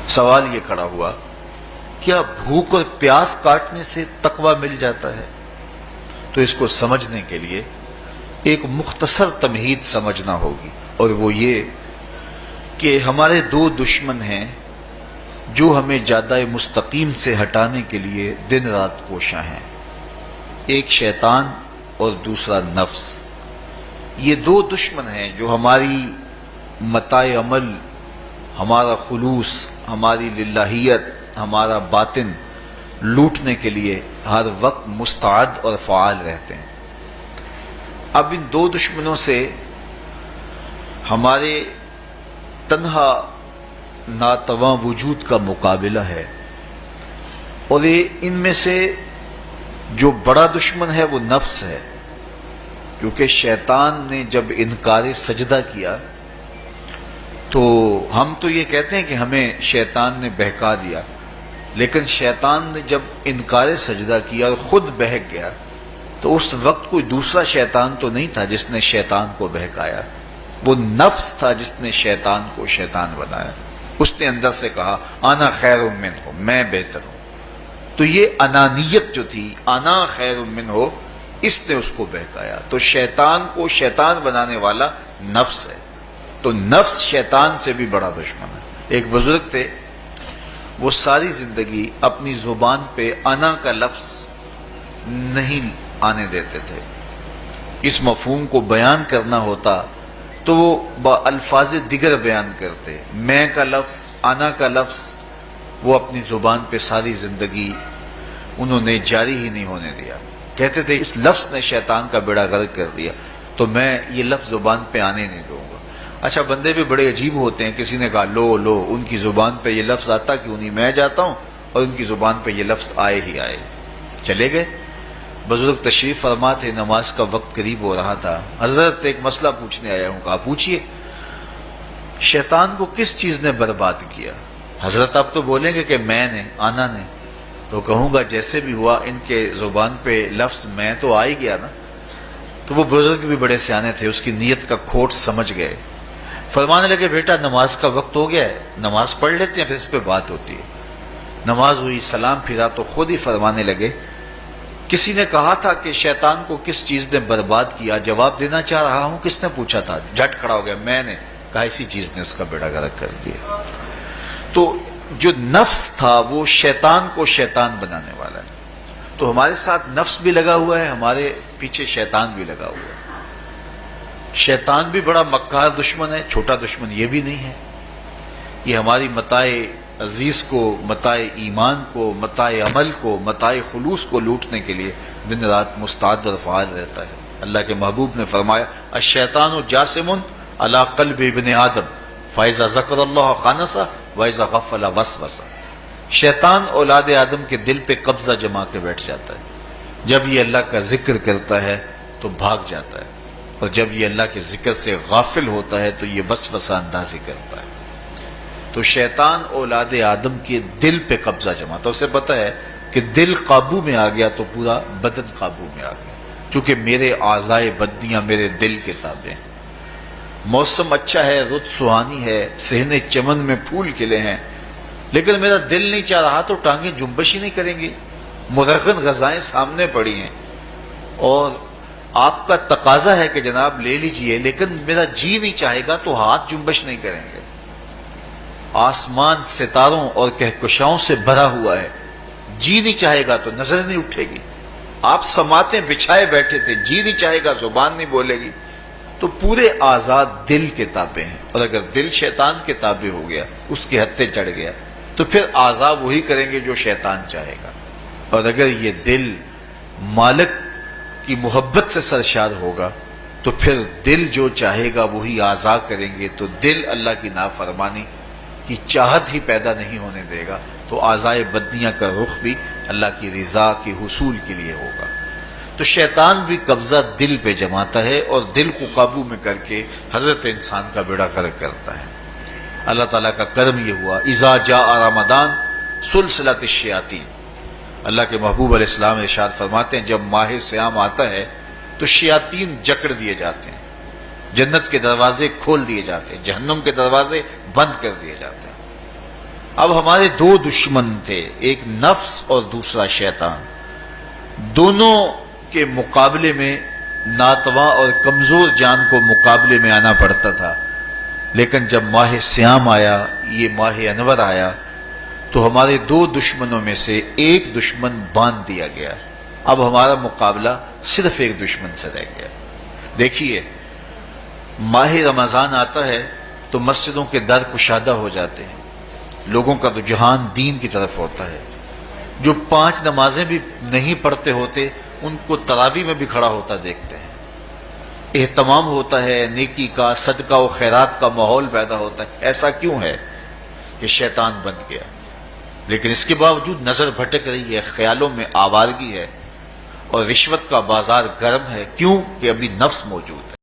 سوال یہ کھڑا ہوا، کیا بھوک اور پیاس کاٹنے سے تقوی مل جاتا ہے؟ تو اس کو سمجھنے کے لیے ایک مختصر تمہید سمجھنا ہوگی، اور وہ یہ کہ ہمارے دو دشمن ہیں جو ہمیں جادہ مستقیم سے ہٹانے کے لیے دن رات کوشاں ہیں، ایک شیطان اور دوسرا نفس۔ یہ دو دشمن ہیں جو ہماری متاع عمل، ہمارا خلوص، ہماری للہیت، ہمارا باطن لوٹنے کے لیے ہر وقت مستعد اور فعال رہتے ہیں۔ اب ان دو دشمنوں سے ہمارے تنہا ناتواں وجود کا مقابلہ ہے، اور ان میں سے جو بڑا دشمن ہے وہ نفس ہے، کیونکہ شیطان نے جب انکار سجدہ کیا تو ہم تو یہ کہتے ہیں کہ ہمیں شیطان نے بہکا دیا، لیکن شیطان نے جب انکار سجدہ کیا اور خود بہک گیا تو اس وقت کوئی دوسرا شیطان تو نہیں تھا جس نے شیطان کو بہکایا، وہ نفس تھا جس نے شیطان کو شیطان بنایا۔ اس نے اندر سے کہا انا خیر منہ، میں بہتر ہوں۔ تو یہ انانیت جو تھی، انا خیر منہ، اس نے اس کو بہکایا۔ تو شیطان کو شیطان بنانے والا نفس ہے، تو نفس شیطان سے بھی بڑا دشمن ہے۔ ایک بزرگ تھے، وہ ساری زندگی اپنی زبان پہ انا کا لفظ نہیں آنے دیتے تھے۔ اس مفہوم کو بیان کرنا ہوتا تو وہ الفاظ دیگر بیان کرتے، میں کا لفظ، انا کا لفظ وہ اپنی زبان پہ ساری زندگی انہوں نے جاری ہی نہیں ہونے دیا۔ کہتے تھے اس لفظ نے شیطان کا بیڑا غرق کر دیا، تو میں یہ لفظ زبان پہ آنے نہیں دوں گا۔ اچھا، بندے بھی بڑے عجیب ہوتے ہیں، کسی نے کہا لو لو، ان کی زبان پہ یہ لفظ آتا کیوں نہیں، میں جاتا ہوں اور ان کی زبان پہ یہ لفظ آئے ہی آئے۔ چلے گئے۔ بزرگ تشریف فرما تھے، نماز کا وقت قریب ہو رہا تھا۔ حضرت ایک مسئلہ پوچھنے آیا ہوں۔ کہا پوچھئے، شیطان کو کس چیز نے برباد کیا؟ حضرت آپ تو بولیں گے کہ میں نے، آنا نے، تو کہوں گا جیسے بھی ہوا ان کے زبان پہ لفظ میں تو آ ہی گیا نا۔ تو وہ بزرگ بھی بڑے سیانے تھے، اس کی نیت کا کھوٹ سمجھ گئے۔ فرمانے لگے بیٹا نماز کا وقت ہو گیا ہے، نماز پڑھ لیتے ہیں پھر اس پہ بات ہوتی ہے۔ نماز ہوئی، سلام پھرا تو خود ہی فرمانے لگے، کسی نے کہا تھا کہ شیطان کو کس چیز نے برباد کیا، جواب دینا چاہ رہا ہوں، کس نے پوچھا تھا؟ جھٹ کھڑا ہو گیا، میں نے کہا اسی چیز نے اس کا بیڑا غرق کر دیا۔ تو جو نفس تھا وہ شیطان کو شیطان بنانے والا ہے۔ تو ہمارے ساتھ نفس بھی لگا ہوا ہے، ہمارے پیچھے شیطان بھی لگا ہوا ہے۔ شیطان بھی بڑا مکار دشمن ہے، چھوٹا دشمن یہ بھی نہیں ہے۔ یہ ہماری متاع عزیز کو، متاع ایمان کو، متاع عمل کو، متاع خلوص کو لوٹنے کے لیے دن رات مستعد اور فعال رہتا ہے۔ اللہ کے محبوب نے فرمایا الشیطان جاسم علی قلب ابن آدم فاذا ذکر اللہ خانسہ واذا غفل وسوسہ۔ شیطان اولاد آدم کے دل پہ قبضہ جما کے بیٹھ جاتا ہے، جب یہ اللہ کا ذکر کرتا ہے تو بھاگ جاتا ہے، اور جب یہ اللہ کے ذکر سے غافل ہوتا ہے تو یہ وسوسہ اندازی کرتا ہے۔ تو شیطان اولاد آدم کے دل پہ قبضہ جماتا ہے۔ اسے پتہ ہے کہ دل قابو میں آ گیا تو پورا بدن قابو میں آ گیا، چونکہ میرے اعضائے بدنیاں میرے دل کے تابع ہیں۔ موسم اچھا ہے، رت سہانی ہے، صحن چمن میں پھول کھلے ہیں، لیکن میرا دل نہیں چاہ رہا تو ٹانگیں جنبش ہی نہیں کریں گی۔ مرغن غذائیں سامنے پڑی ہیں اور آپ کا تقاضا ہے کہ جناب لے لیجئے، لیکن میرا جی نہیں چاہے گا تو ہاتھ جنبش نہیں کریں گے۔ آسمان ستاروں اور کہکشاؤں سے بھرا ہوا ہے، جی نہیں چاہے گا تو نظر نہیں اٹھے گی۔ آپ سماعتیں بچھائے بیٹھے تھے، جی نہیں چاہے گا زبان نہیں بولے گی۔ تو پورے آزاد دل کے تابع ہیں، اور اگر دل شیطان کے تابع ہو گیا، اس کے ہتھے چڑھ گیا، تو پھر اعضاء وہی کریں گے جو شیطان چاہے گا۔ اور اگر یہ دل مالک کی محبت سے سرشار ہوگا تو پھر دل جو چاہے گا وہی اعضاء کریں گے۔ تو دل اللہ کی نافرمانی کی چاہت ہی پیدا نہیں ہونے دے گا، تو اعضائے بدنیاں کا رخ بھی اللہ کی رضا کے حصول کے لیے ہوگا۔ تو شیطان بھی قبضہ دل پہ جماتا ہے اور دل کو قابو میں کر کے حضرت انسان کا بیڑا غرق کرتا ہے۔ اللہ تعالیٰ کا کرم یہ ہوا اذا جاء رمضان سلسلۃ الشیاطین۔ اللہ کے محبوب علیہ السلام ارشاد فرماتے ہیں جب ماہ صیام آتا ہے تو شیاطین جکڑ دیے جاتے ہیں، جنت کے دروازے کھول دیے جاتے ہیں، جہنم کے دروازے بند کر دیے جاتے ہیں۔ اب ہمارے دو دشمن تھے، ایک نفس اور دوسرا شیطان. دونوں کے مقابلے میں ناتواں اور کمزور جان کو مقابلے میں آنا پڑتا تھا. لیکن جب ماہ سیام آیا، یہ ماہ انور آیا، تو ہمارے دو دشمنوں میں سے ایک دشمن باندھ دیا گیا. اب ہمارا مقابلہ صرف ایک دشمن سے رہ گیا. دیکھیے، ماہ رمضان آتا ہے تو مسجدوں کے در کشادہ ہو جاتے ہیں، لوگوں کا رجحان دین کی طرف ہوتا ہے. جو 5 نمازیں بھی نہیں پڑھتے ہوتے ان کو تراویح میں بھی کھڑا ہوتا دیکھتے ہیں. اہتمام ہوتا ہے، نیکی کا، صدقہ و خیرات کا ماحول پیدا ہوتا ہے. ایسا کیوں ہے؟ کہ شیطان بن گیا. لیکن اس کے باوجود نظر بھٹک رہی ہے، خیالوں میں آوارگی ہے، اور رشوت کا بازار گرم ہے. کیوں؟ کہ ابھی نفس موجود ہے.